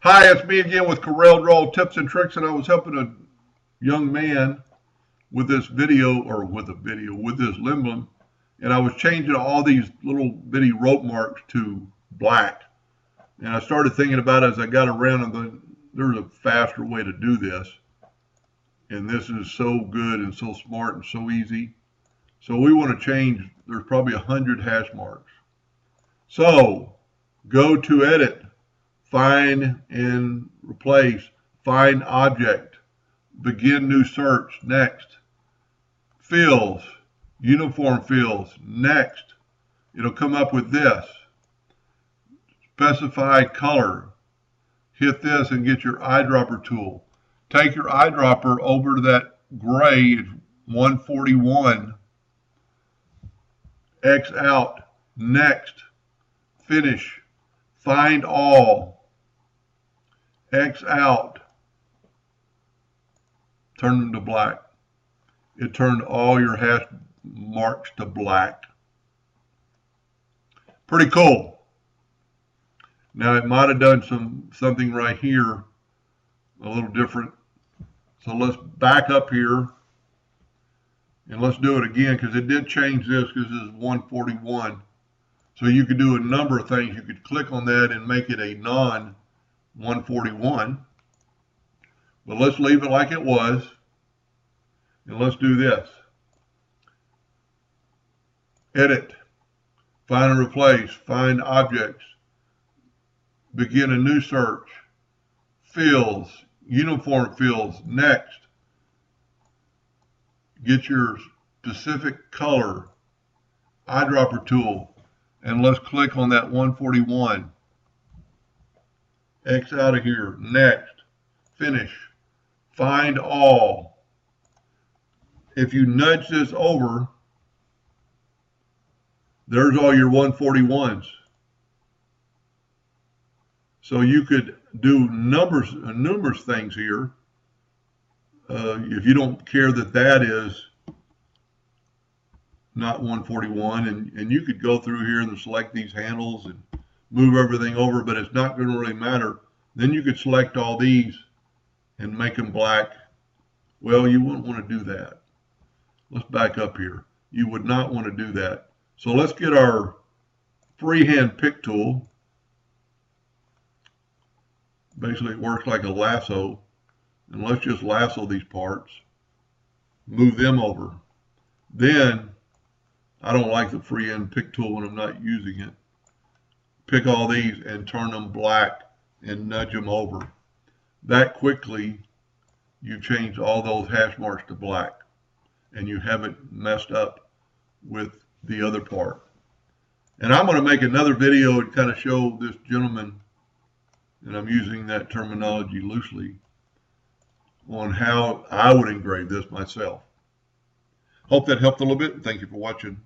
Hi, it's me again with Corel Draw Tips and Tricks, and I was helping a young man with this video, with this emblem, and I was changing all these little bitty rope marks to black. And I started thinking about it as I got around, and there's a faster way to do this. And this is so good and so smart and so easy. So we want to change, there's probably 100 hash marks. So go to Edit, Find and Replace, Find Object, Begin New Search, Next. Fields, Uniform Fields, Next. It'll come up with this. Specify color. Hit this and get your eyedropper tool. Take your eyedropper over to that gray, 141. X out. Next. Finish. Find all. X out. Turn them to black. It turned all your hash marks to black. Pretty cool. Now it might have done something right here a little different. So let's back up here and let's do it again, because it did change this, because this is 141. So you could do a number of things. You could click on that and make it a non-141. But let's leave it like it was. And let's do this. Edit. Find and replace. Find objects. Begin a new search. Fields. Uniform fields. Next. Get your specific color. Eyedropper tool. And let's click on that 141. X out of here. Next. Finish. Find all. If you nudge this over, there's all your 141s. So you could do numerous things here. If you don't care that that is not 141, and you could go through here and select these handles and move everything over, but it's not going to really matter. Then you could select all these and make them black. Well, you wouldn't want to do that. Let's back up here. You would not want to do that. So let's get our freehand pick tool. Basically, it works like a lasso. And let's just lasso these parts. Move them over. Then, I don't like the freehand pick tool when I'm not using it. Pick all these and turn them black and nudge them over. That quickly, you change all those hash marks to black. And you haven't messed up with the other part. And I'm going to make another video and kind of show this gentleman, and I'm using that terminology loosely, on how I would engrave this myself. Hope that helped a little bit. Thank you for watching.